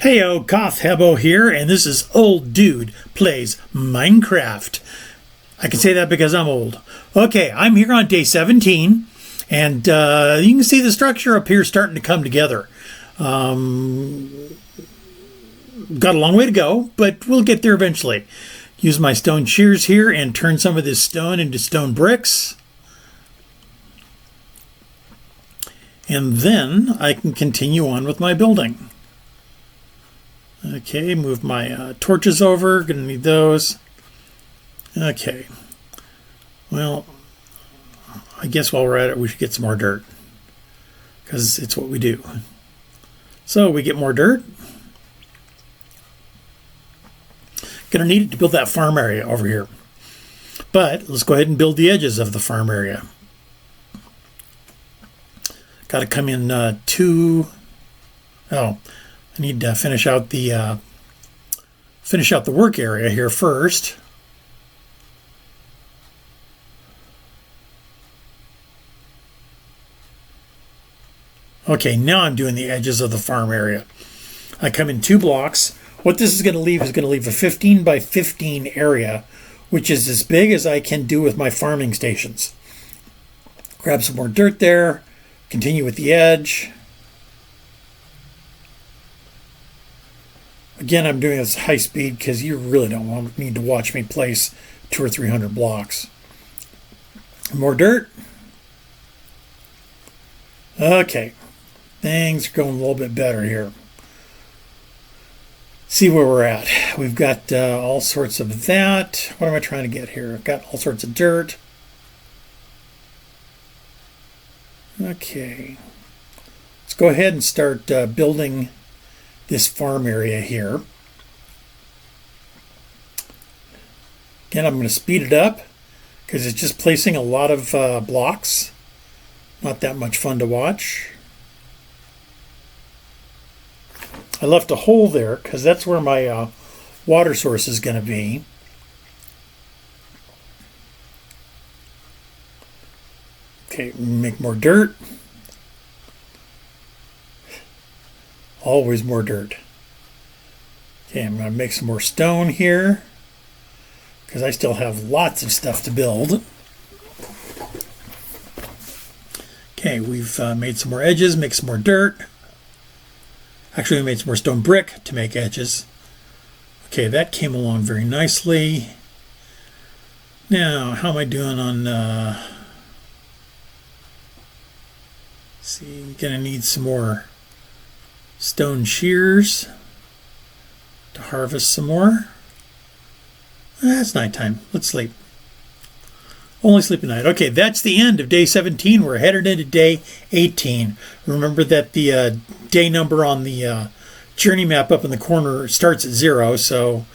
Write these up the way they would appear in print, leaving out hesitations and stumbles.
Heyo, Koth Hebo here, and this is Old Dude Plays Minecraft. I can say that because I'm old. Okay, I'm here on day 17, and you can see the structure up here starting to come together. Got a long way to go, but we'll get there eventually. Use my stone shears here and turn some of this stone into stone bricks. And then I can continue on with my building. Okay, move my torches over. Gonna need those. Okay. Well, I guess while we're at it, we should get some more dirt, because it's what we do. So we get more dirt. Gonna need it to build that farm area over here. But let's go ahead and build the edges of the farm area. Got to come in I need to finish out the work area here first. Okay, now I'm doing the edges of the farm area. I come in 2 blocks. What this is going to leave is going to leave a 15 by 15 area, which is as big as I can do with my farming stations. Grab some more dirt there, continue with the edge. Again, I'm doing this high speed because you really don't need to watch me place 200 or 300 blocks. More dirt. Okay, things are going a little bit better here. See where we're at. We've got all sorts of that. What am I trying to get here? I've got all sorts of dirt. Okay, let's go ahead and start building this farm area here. Again, I'm going to speed it up because it's just placing a lot of blocks. Not that much fun to watch. I left a hole there because that's where my water source is going to be. Okay, make more dirt. Always more dirt. Okay, I'm going to make some more stone here because I still have lots of stuff to build. Okay, we've made some more edges, make some more dirt. Actually, we made some more stone brick to make edges. Okay, that came along very nicely. Now, how am I doing on... see, I'm going to need some more stone shears to harvest some more. It's nighttime. Let's sleep. Only sleep at night. Okay, that's the end of day 17. We're headed into day 18. Remember that the day number on the journey map up in the corner starts at 0, so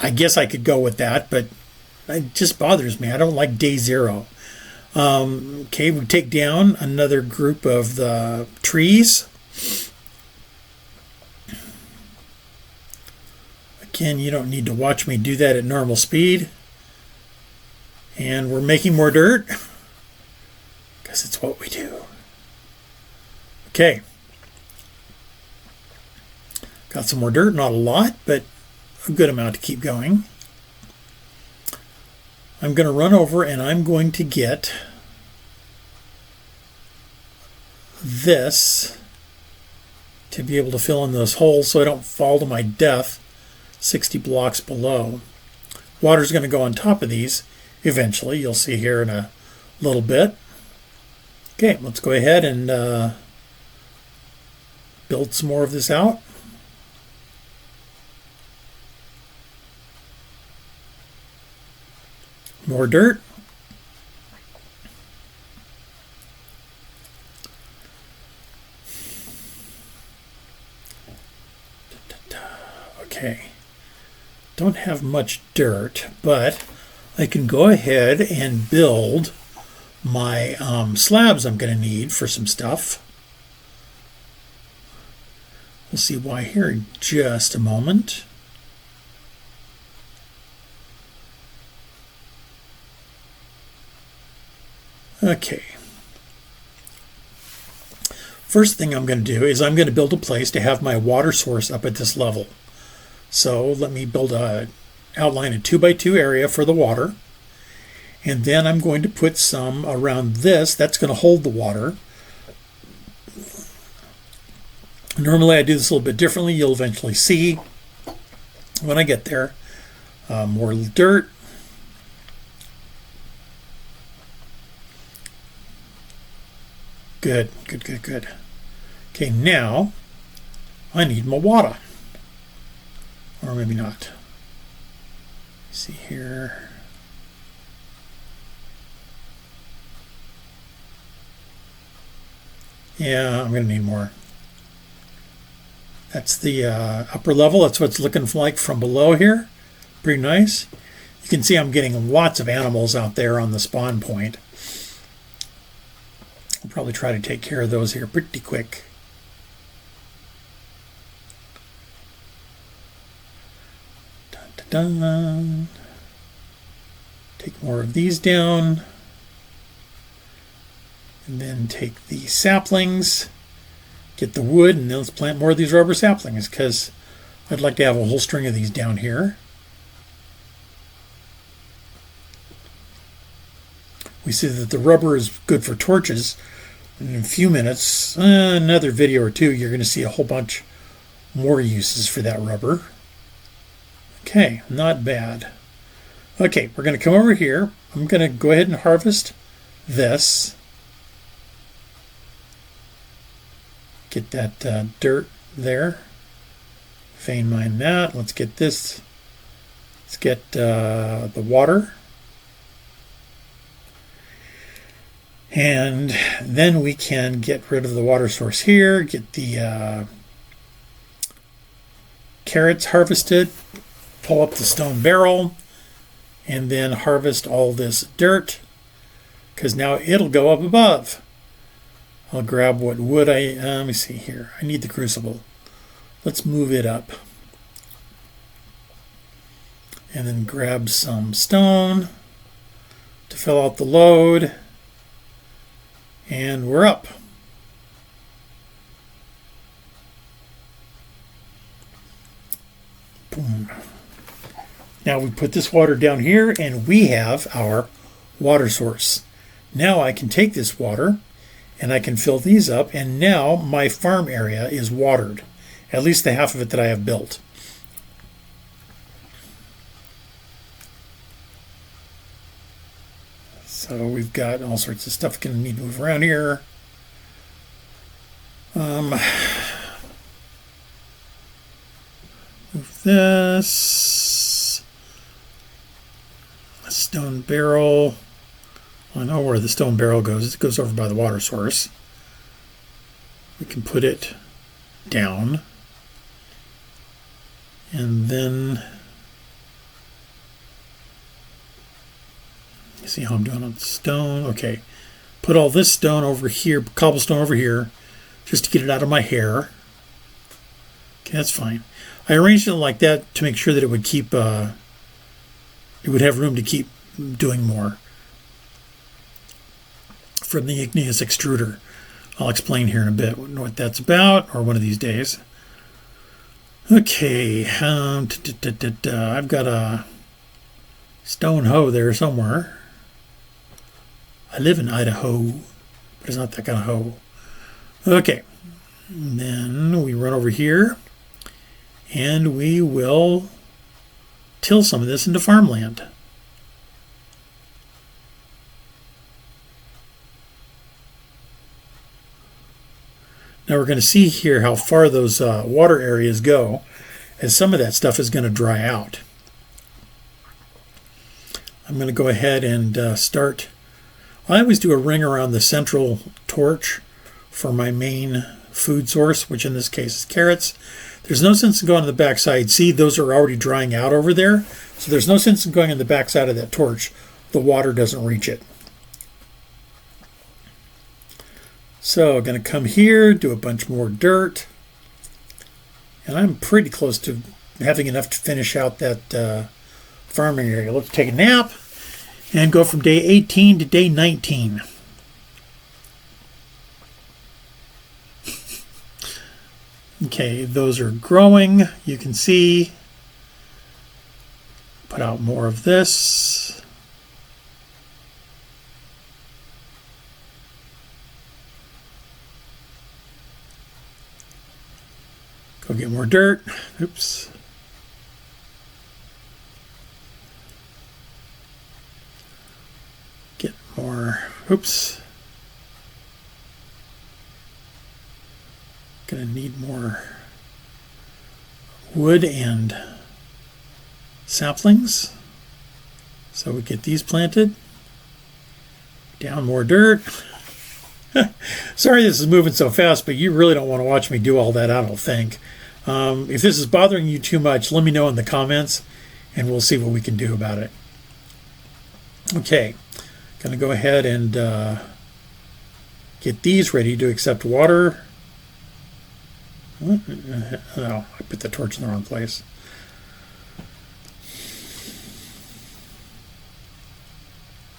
I guess I could go with that, but it just bothers me. I don't like day 0. Okay, we take down another group of the trees. Again, you don't need to watch me do that at normal speed. And we're making more dirt because it's what we do. Okay. Got some more dirt, not a lot, but a good amount to keep going. I'm going to run over and I'm going to get this to be able to fill in those holes so I don't fall to my death 60 blocks below. Water's going to go on top of these eventually. You'll see here in a little bit. Okay, let's go ahead and build some more of this out. More dirt. Okay. Don't have much dirt, but I can go ahead and build my slabs I'm going to need for some stuff. We'll see why here in just a moment. Okay. First thing I'm going to do is I'm going to build a place to have my water source up at this level. So let me outline a 2x2 area for the water. And then I'm going to put some around this. That's going to hold the water. Normally I do this a little bit differently. You'll eventually see when I get there. More dirt. Good. Okay, now I need my water. Or maybe not. Let's see here. Yeah, I'm going to need more. That's the upper level. That's what it's looking like from below here. Pretty nice. You can see I'm getting lots of animals out there on the spawn point. I'll probably try to take care of those here pretty quick. Dun, dun, dun. Take more of these down. And then take the saplings, get the wood, and then let's plant more of these rubber saplings because I'd like to have a whole string of these down here. We see that the rubber is good for torches. In a few minutes, another video or two, you're going to see a whole bunch more uses for that rubber. Okay, not bad. Okay, we're going to come over here. I'm going to go ahead and harvest this. Get that dirt there. Vein mine that. Let's get this. Let's get the water. And then we can get rid of the water source here. Get the carrots harvested. Pull up the stone barrel. And then harvest all this dirt. Because now it'll go up above. I'll grab what wood let me see here. I need the crucible. Let's move it up. And then grab some stone to fill out the load. And we're up. Boom. Now we put this water down here and we have our water source. Now I can take this water and I can fill these up, and now my farm area is watered, at least the half of it that I have built. So we've got all sorts of stuff going to need to move around here. Move this. A stone barrel. I know where the stone barrel goes. It goes over by the water source. We can put it down. And then, you see how I'm doing on stone? Okay. Put all this stone over here, cobblestone over here, just to get it out of my hair. Okay, that's fine. I arranged it like that to make sure that it would keep, it would have room to keep doing more. From the igneous extruder. I'll explain here in a bit what that's about, or one of these days. Okay, I've got a stone hoe there somewhere. I live in Idaho, but it's not that kind of hoe. Okay, and then we run over here, and we will till some of this into farmland. Now we're going to see here how far those water areas go, as some of that stuff is going to dry out. I'm going to go ahead and start. I always do a ring around the central torch for my main food source, which in this case is carrots. There's no sense in going to the backside. See, those are already drying out over there. So there's no sense in going on the backside of that torch. The water doesn't reach it. So I'm going to come here, do a bunch more dirt. And I'm pretty close to having enough to finish out that farming area. Let's take a nap and go from day 18 to day 19. Okay, those are growing. You can see. Put out more of this. Go get more dirt. Oops. Get more. Oops. Gonna need more wood and saplings. So we get these planted. Down more dirt. Sorry this is moving so fast, but you really don't want to watch me do all that, I don't think. If this is bothering you too much, let me know in the comments, and we'll see what we can do about it. Okay, gonna go ahead and get these ready to accept water. Oh, I put the torch in the wrong place.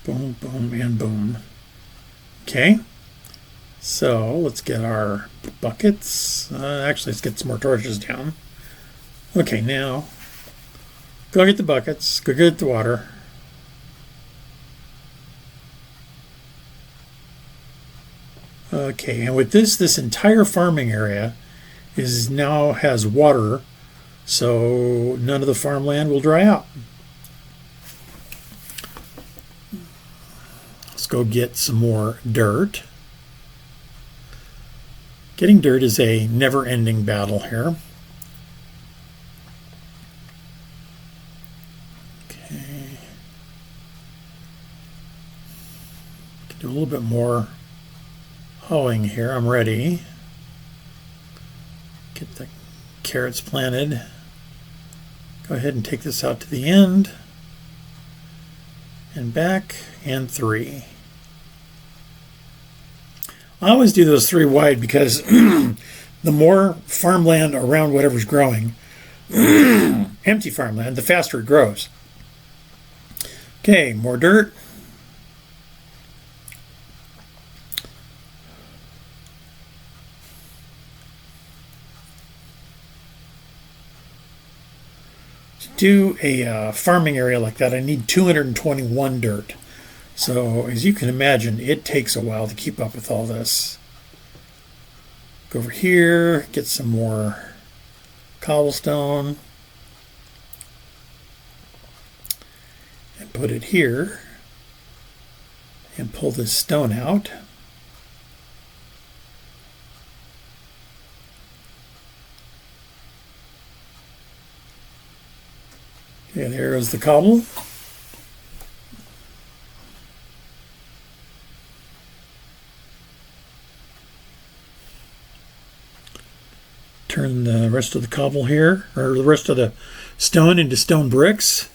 Boom, boom, and boom. Okay. So let's get our buckets. Actually, let's get some more torches down. Okay, now go get the buckets. Go get the water. Okay, and with this entire farming area is now has water, so none of the farmland will dry out. Let's go get some more dirt. Getting dirt is a never-ending battle here. Okay. Can do a little bit more hoeing here. I'm ready. Get the carrots planted. Go ahead and take this out to the end. And back, and 3. I always do those 3 wide because the more farmland around whatever's growing, empty farmland, the faster it grows. Okay, more dirt. To do a farming area like that, I need 221 dirt. So, as you can imagine, it takes a while to keep up with all this. Go over here, get some more cobblestone, and put it here, and pull this stone out. Okay, there is the cobble. Turn the rest of the cobble here, or the rest of the stone into stone bricks.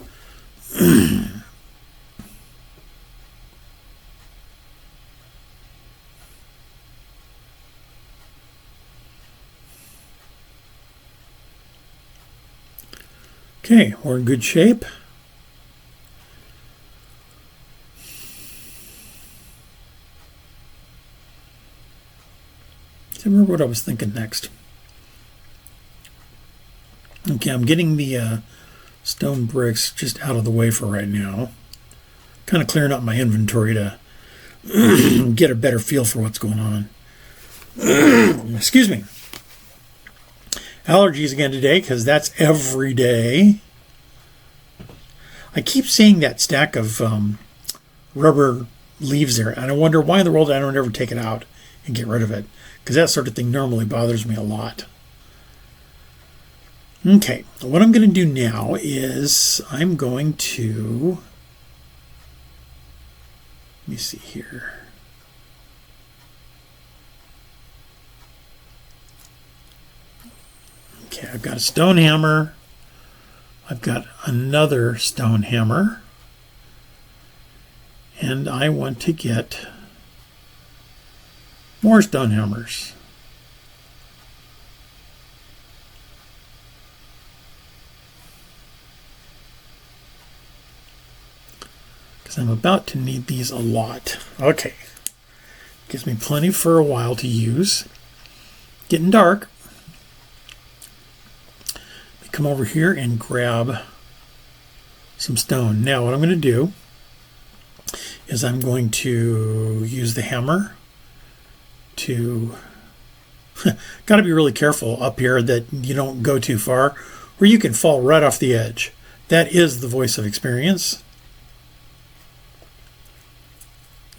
Okay, we're in good shape. I remember what I was thinking next. Okay, I'm getting the stone bricks just out of the way for right now. Kind of clearing up my inventory to get a better feel for what's going on. Excuse me. Allergies again today, because that's every day. I keep seeing that stack of rubber leaves there, and I wonder why in the world I don't ever take it out and get rid of it, because that sort of thing normally bothers me a lot. Okay, what I'm going to do now is I'm going to, let me see here. Okay, I've got a stone hammer. I've got another stone hammer. And I want to get more stone hammers. Because I'm about to need these a lot. Okay. Gives me plenty for a while to use. Getting dark. come over here and grab some stone. Now what I'm going to do is I'm going to use the hammer to got to be really careful up here that you don't go too far or you can fall right off the edge. That is the voice of experience.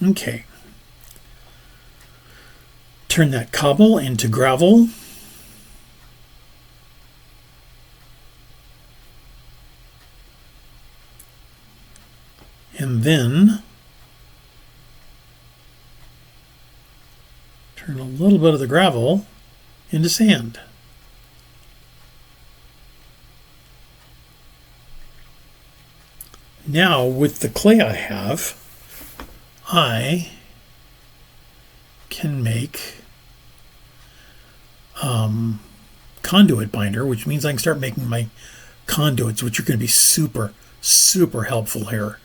Okay. Turn that cobble into gravel. And then turn a little bit of the gravel into sand. Now, with the clay I have, I can make conduit binder, which means I can start making my conduits, which are going to be super, super helpful here.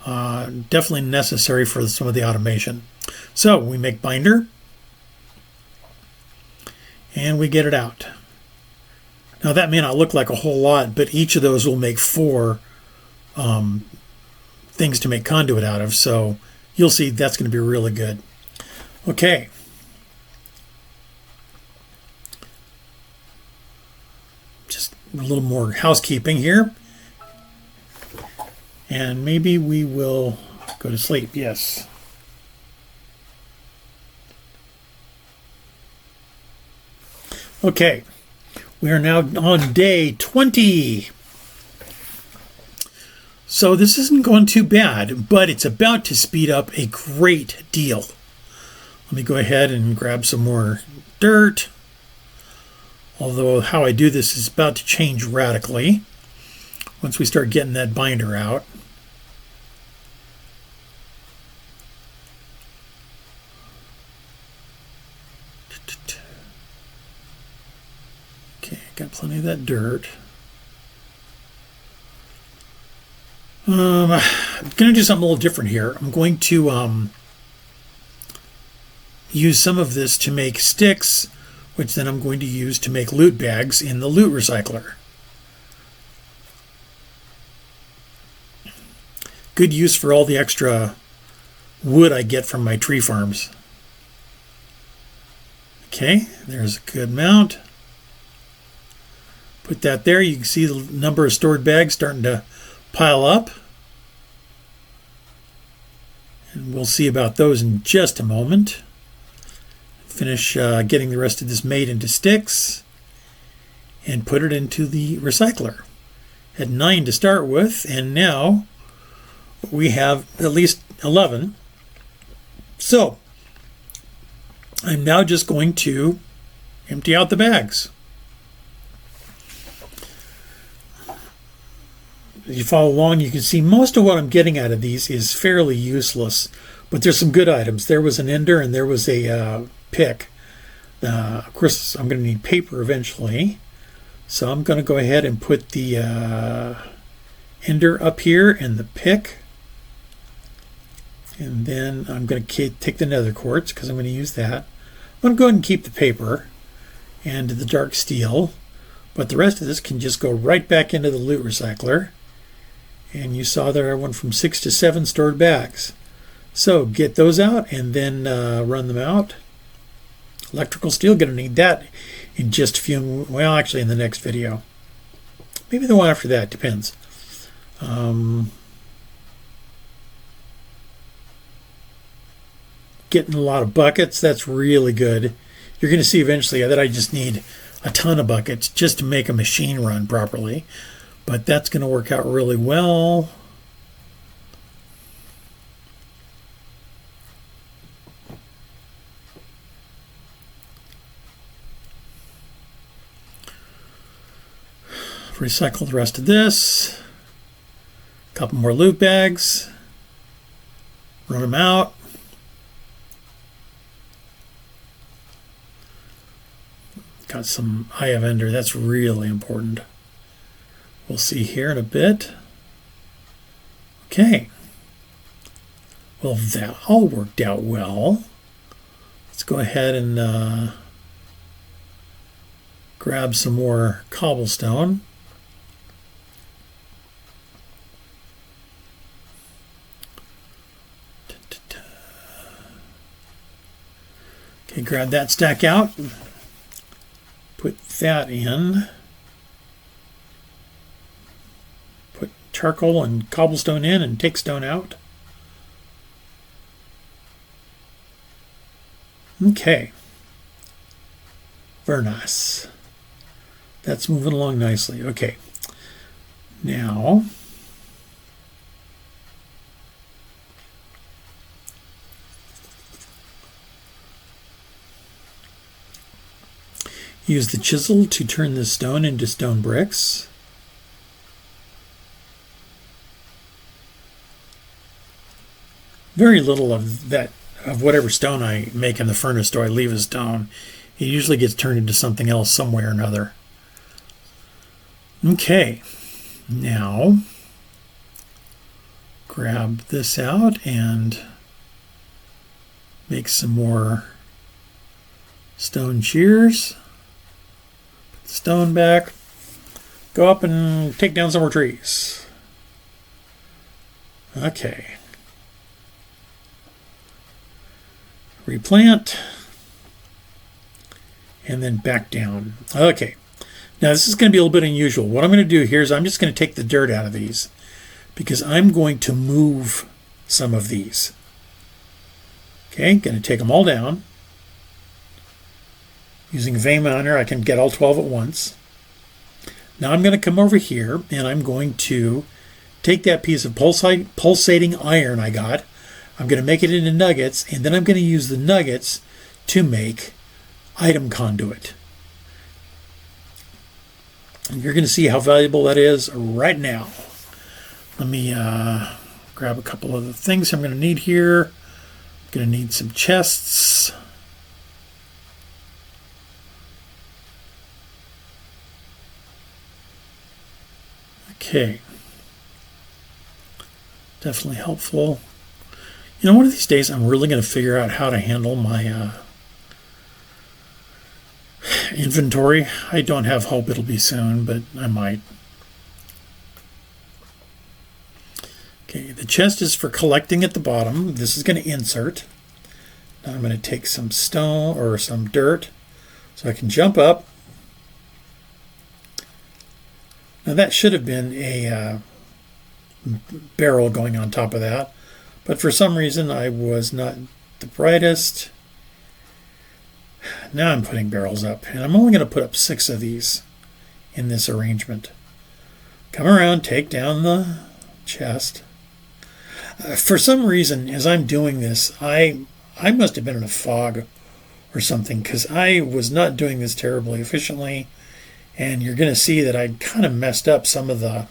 Definitely necessary for some of the automation. So we make binder and we get it out. Now that may not look like a whole lot, but each of those will make 4 things to make conduit out of. So you'll see that's going to be really good. Okay. Just a little more housekeeping here. And maybe we will go to sleep. Yes. Okay. We are now on day 20. So this isn't going too bad, but it's about to speed up a great deal. Let me go ahead and grab some more dirt. Although how I do this is about to change radically once we start getting that binder out. Okay, got plenty of that dirt. I'm going to do something a little different here. I'm going to use some of this to make sticks, which then I'm going to use to make loot bags in the loot recycler. Good use for all the extra wood I get from my tree farms. Okay, there's a good amount. Put that there. You can see the number of stored bags starting to pile up. And we'll see about those in just a moment. Finish getting the rest of this made into sticks and put it into the recycler. Had 9 to start with, and now we have at least 11. So I'm now just going to empty out the bags. If you follow along, you can see most of what I'm getting out of these is fairly useless, but there's some good items. There was an ender and there was a pick. Of course, I'm going to need paper eventually, so I'm going to go ahead and put the ender up here and the pick, and then I'm going to take the nether quartz because I'm going to use that. I'm going to go ahead and keep the paper and the dark steel, but the rest of this can just go right back into the loot recycler. And you saw there I went from 6 to 7 stored bags. So get those out and then run them out. Electrical steel, going to need that in just a few, well, actually in the next video. Maybe the one after that, depends. Getting a lot of buckets, that's really good. You're going to see eventually that I just need a ton of buckets just to make a machine run properly. But that's going to work out really well. Recycle the rest of this. A couple more loot bags. Run them out. Got some Eye of Ender. That's really important. We'll see here in a bit. Okay. Well, that all worked out well. Let's go ahead and grab some more cobblestone. grab that stack out, put that in, put charcoal and cobblestone in, and take stone out. Okay. Very nice. That's moving along nicely. Okay. Now, use the chisel to turn the stone into stone bricks. Very little of that, of whatever stone I make in the furnace do I leave as stone. It usually gets turned into something else somewhere or another. Okay, now grab this out and make some more stone shears. Put the stone back. Go up and take down some more trees. Okay. Replant. And then back down. Okay. Now this is going to be a little bit unusual. What I'm going to do here is I'm just going to take the dirt out of these because I'm going to move some of these. Okay, going to take them all down. Using a vein miner, I can get all 12 at once. Now I'm going to come over here and I'm going to take that piece of pulsating iron I got. I'm going to make it into nuggets, and then I'm going to use the nuggets to make item conduit. And you're going to see how valuable that is right now. Let me grab a couple of the things I'm going to need here. I'm going to need some chests. Okay. Definitely helpful. You know, one of these days I'm really going to figure out how to handle my inventory. I don't have hope it'll be soon, but I might. Okay, the chest is for collecting at the bottom. This is going to insert. Now I'm going to take some stone or some dirt so I can jump up. Now that should have been a barrel going on top of that, but for some reason I was not the brightest. Now I'm putting barrels up, and I'm only going to put up 6 of these in this arrangement. Come around, take down the chest. For some reason, as I'm doing this, I must have been in a fog or something, because I was not doing this terribly efficiently, and you're going to see that I kind of messed up some of the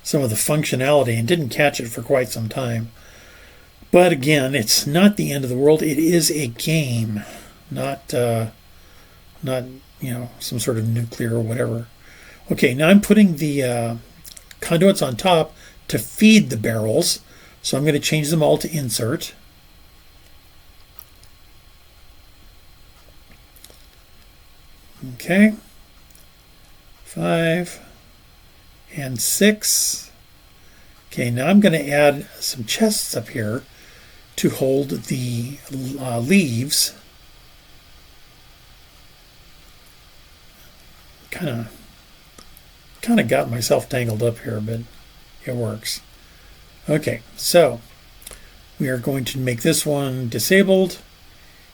functionality and didn't catch it for quite some time. But again, it's not the end of the world. It is a game, not some sort of nuclear or whatever. Okay, now I'm putting the conduits on top to feed the barrels. So I'm going to change them all to insert. Okay. 5 and 6. Okay, now I'm going to add some chests up here to hold the leaves. Kind of got myself tangled up here, but it works. Okay, so we are going to make this one disabled,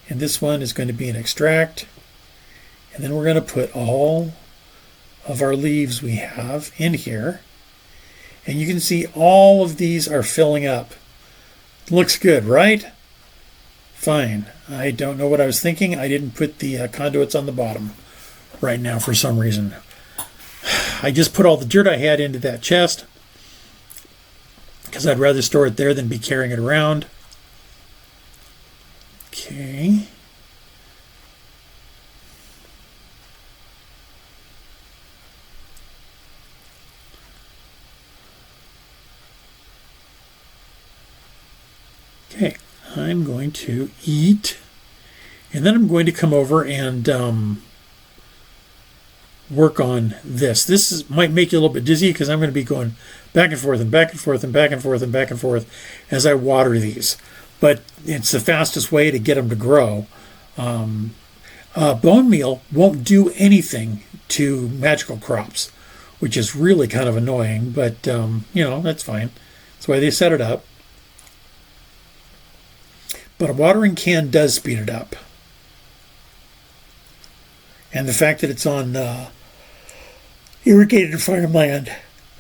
and this one is going to be an extract, and then we're going to put all of our leaves we have in here, and you can see all of these are filling up. Looks good, right? Fine. I don't know what I was thinking. I didn't put the conduits on the bottom right now for some reason. I just put all the dirt I had into that chest because I'd rather store it there than be carrying it around. Okay. Okay, I'm going to eat, and then I'm going to come over and work on this. This might make you a little bit dizzy because I'm going to be going back and forth and back and forth and back and forth and back and forth as I water these. But it's the fastest way to get them to grow. Bone meal won't do anything to magical crops, which is really kind of annoying, but that's fine. That's why they set it up. But a watering can does speed it up. And the fact that it's on irrigated farmland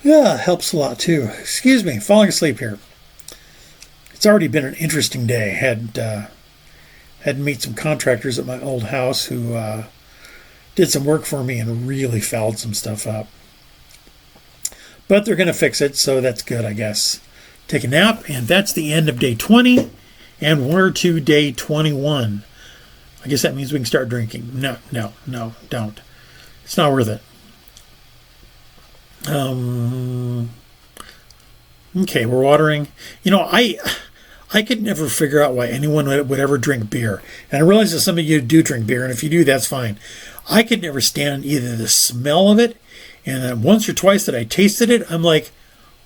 helps a lot too. Excuse me, falling asleep here. It's already been an interesting day. Had to meet some contractors at my old house who did some work for me and really fouled some stuff up. But they're going to fix it, so that's good, I guess. Take a nap, and that's the end of day 20. And we're to day 21. I guess that means we can start drinking. No, don't. It's not worth it. Okay, we're watering. I could never figure out why anyone would ever drink beer. And I realize that some of you do drink beer, and if you do, that's fine. I could never stand either the smell of it, and then once or twice that I tasted it, I'm like,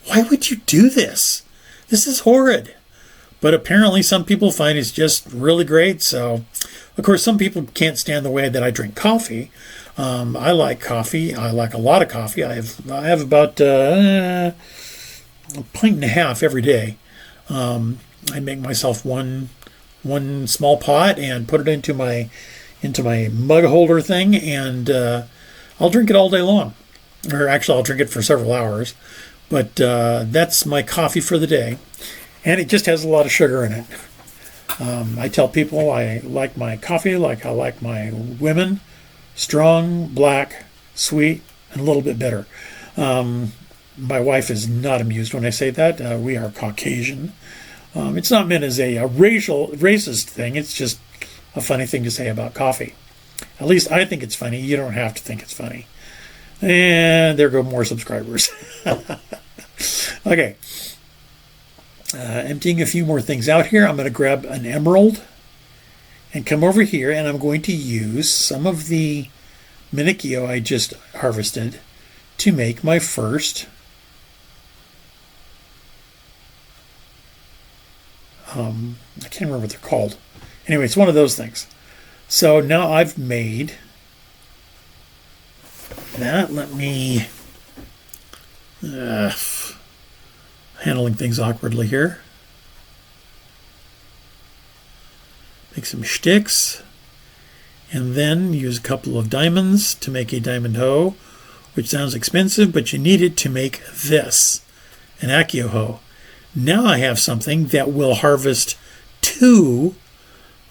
why would you do this? This is horrid. But apparently some people find it's just really great. So, of course, some people can't stand the way that I drink coffee. I like coffee. I like a lot of coffee. I have about a pint and a half every day. I make myself one small pot and put it into my mug holder thing, and I'll drink it all day long. Or actually, I'll drink it for several hours. But that's my coffee for the day. And it just has a lot of sugar in it. I tell people I like my coffee like I like my women. Strong, black, sweet, and a little bit bitter. My wife is not amused when I say that. We are Caucasian. It's not meant as a racist thing. It's just a funny thing to say about coffee. At least I think it's funny. You don't have to think it's funny. And there go more subscribers. Okay. Emptying a few more things out here. I'm going to grab an emerald and come over here, and I'm going to use some of the minicio I just harvested to make my first I can't remember what they're called. Anyway, it's one of those things. So now I've made that. Let me handling things awkwardly here. Make some sticks, and then use a couple of diamonds to make a diamond hoe, which sounds expensive, but you need it to make this, an accio hoe. Now I have something that will harvest 2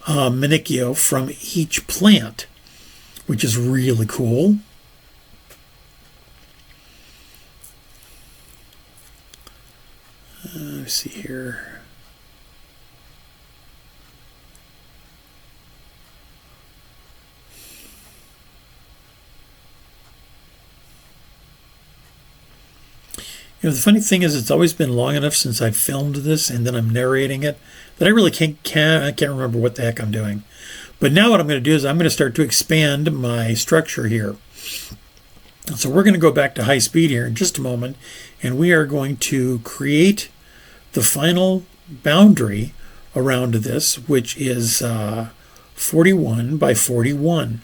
minicio from each plant, which is really cool. Let's see here. The funny thing is, it's always been long enough since I've filmed this and then I'm narrating it that I really can't remember what the heck I'm doing. But now what I'm going to do is I'm going to start to expand my structure here. So we're going to go back to high speed here in just a moment, and we are going to create the final boundary around this, which is 41 by 41.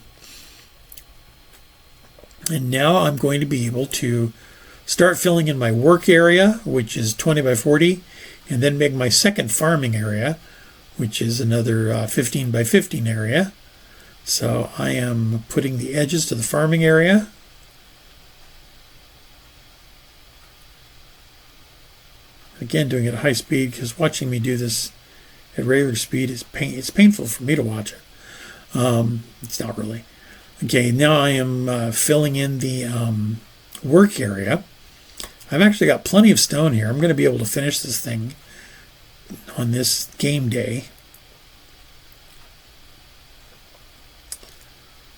And now I'm going to be able to start filling in my work area, which is 20 by 40, and then make my second farming area, which is another 15 by 15 area. So I am putting the edges to the farming area. Again, doing it at high speed, because watching me do this at regular speed is it's painful for me to watch it. It's not really. Okay, now I am filling in the work area. I've actually got plenty of stone here. I'm going to be able to finish this thing on this game day.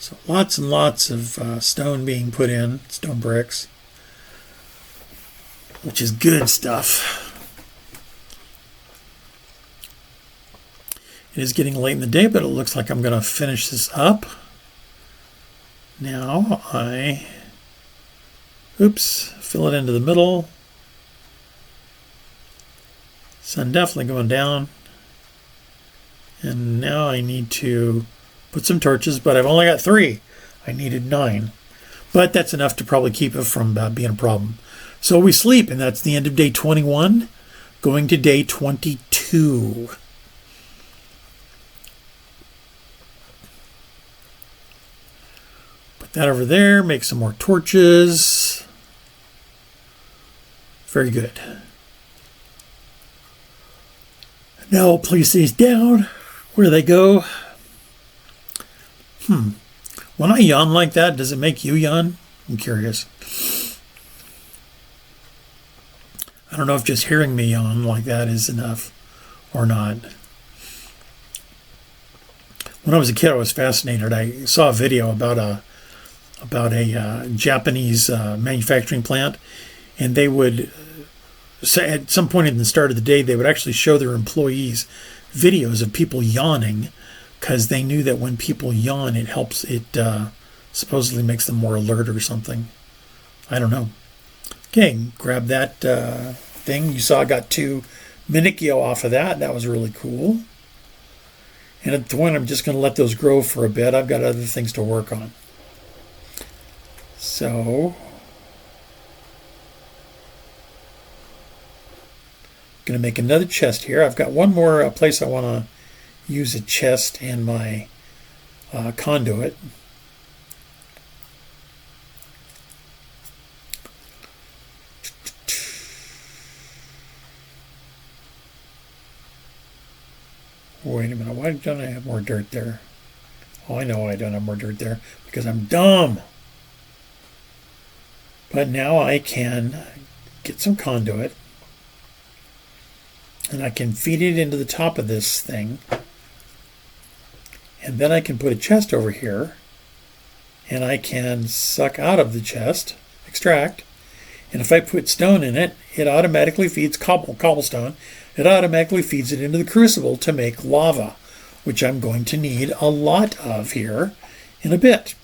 So lots and lots of stone being put in, stone bricks, which is good stuff. It is getting late in the day, but it looks like I'm going to finish this up. Now fill it into the middle. Sun definitely going down. And now I need to put some torches, but I've only got 3. I needed 9. But that's enough to probably keep it from being a problem. So we sleep, and that's the end of day 21, going to day 22. Put that over there, make some more torches. Very good. Now I'll place these down where they go. When I yawn like that, does it make you yawn? I'm curious. I don't know if just hearing me yawn like that is enough or not. When I was a kid, I was fascinated. I saw a video about a Japanese manufacturing plant, and they would say at some point in the start of the day, they would actually show their employees videos of people yawning, because they knew that when people yawn, it helps. It supposedly makes them more alert or something. I don't know. Okay, grab that thing. You saw I got 2 minicio off of that. That was really cool. And at the point, I'm just going to let those grow for a bit. I've got other things to work on. So, going to make another chest here. I've got one more place I want to use a chest and my conduit. Wait a minute, why don't I have more dirt there? Oh, I know I don't have more dirt there because I'm dumb. But now I can get some conduit and I can feed it into the top of this thing. And then I can put a chest over here and I can suck out of the chest, extract. And if I put stone in it, it automatically feeds cobblestone. It automatically feeds it into the crucible to make lava, which I'm going to need a lot of here in a bit.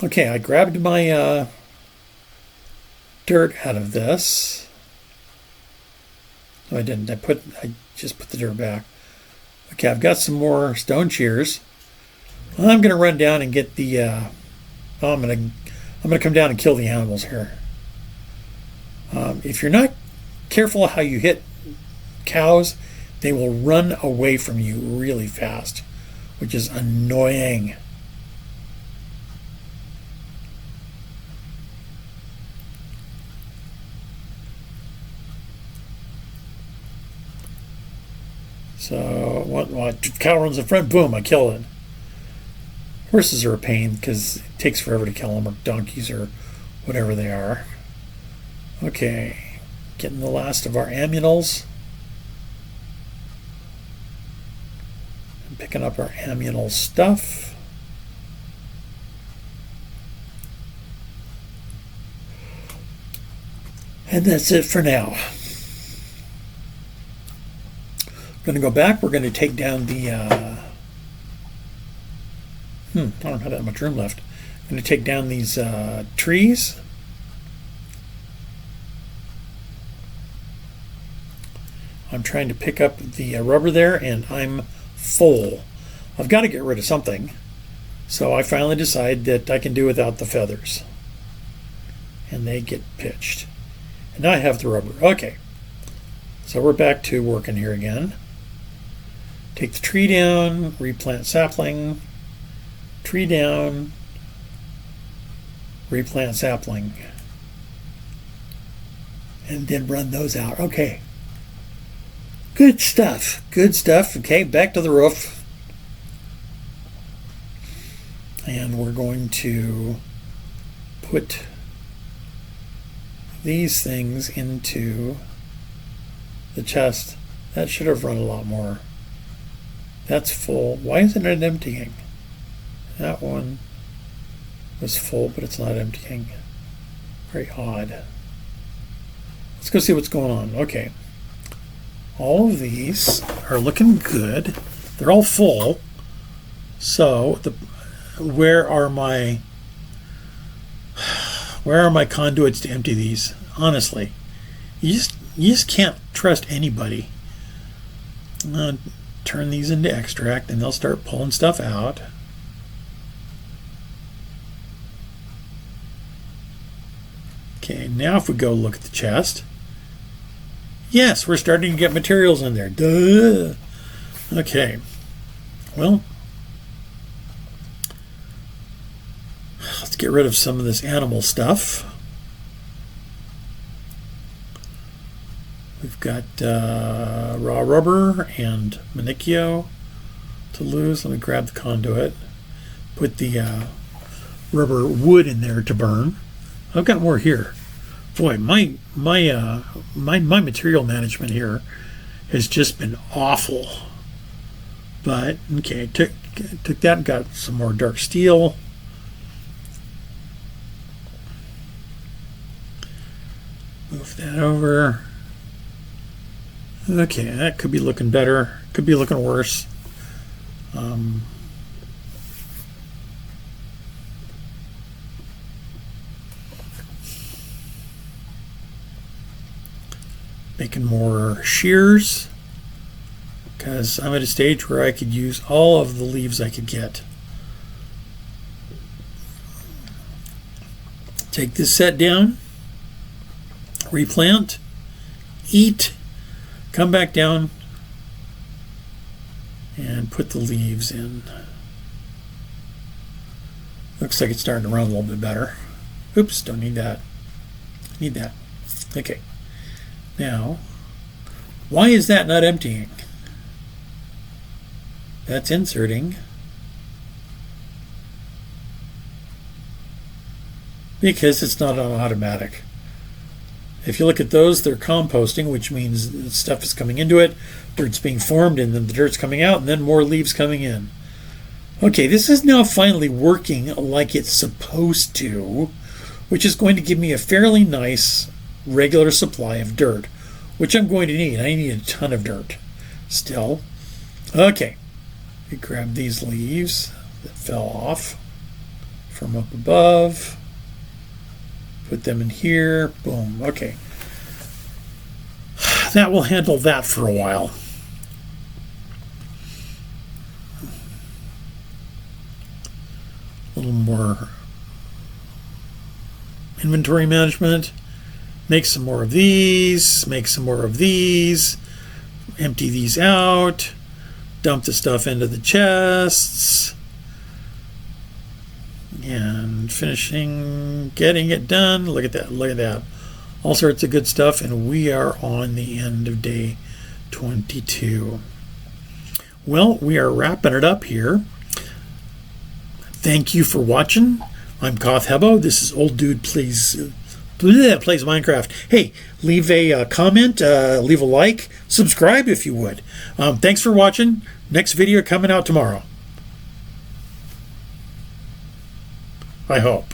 Okay, I grabbed my dirt out of this. No, I didn't. I just put the dirt back. Okay, I've got some more stone shears. I'm going to run down and get the. I'm going to come down and kill the animals here. If you're not careful how you hit cows, they will run away from you really fast, which is annoying. So, what cow runs in front, boom, I kill it. Horses are a pain because it takes forever to kill them, or donkeys, or whatever they are. Okay, getting the last of our ammunals. And picking up our ammunal stuff. And that's it for now. Going to go back. We're going to take down the I don't have that much room left. I'm going to take down these trees. I'm trying to pick up the rubber there, and I'm full. I've got to get rid of something. So I finally decide that I can do without the feathers. And they get pitched. And now I have the rubber. Okay. So we're back to working here again. Take the tree down, replant sapling, tree down, replant sapling, and then run those out. Okay. Good stuff. Good stuff. Okay, back to the roof. And we're going to put these things into the chest. That should have run a lot more. That's full. Why isn't it emptying? That one was full, but it's not emptying. Very odd. Let's go see what's going on. Okay. All of these are looking good. They're all full. So where are my conduits to empty these? Honestly, you just can't trust anybody. Turn these into extract, and they'll start pulling stuff out. Okay, now if we go look at the chest, yes, we're starting to get materials in there. Duh. Okay, well, let's get rid of some of this animal stuff. We've got raw rubber and minicio to lose. Let me grab the conduit, put the rubber wood in there to burn. I've got more here. Boy, my material management here has just been awful. But okay, took that and got some more dark steel. Move that over. Okay, that could be looking better. Could be looking worse. Making more shears, because I'm at a stage where I could use all of the leaves I could get. Take this set down, replant, eat, come back down, and put the leaves in. Looks like it's starting to run a little bit better. Oops, don't need that. Need that. Okay. Now, why is that not emptying? That's inserting. Because it's not on automatic. If you look at those, they're composting, which means stuff is coming into it, dirt's being formed, and then the dirt's coming out, and then more leaves coming in. Okay, this is now finally working like it's supposed to, which is going to give me a fairly nice regular supply of dirt, which I'm going to need. I need a ton of dirt still. Okay, we grab these leaves that fell off from up above, put them in here, boom. Okay, that will handle that for a while. A little more inventory management. Make some more of these, make some more of these, empty these out, dump the stuff into the chests, and finishing getting it done. Look at that, look at that. All sorts of good stuff, and we are on the end of day 22. Well, we are wrapping it up here. Thank you for watching. I'm Koth Hebo. This is Old Dude Plays Minecraft. Hey, leave a comment, leave a like, subscribe if you would. Thanks for watching. Next video coming out tomorrow, I hope.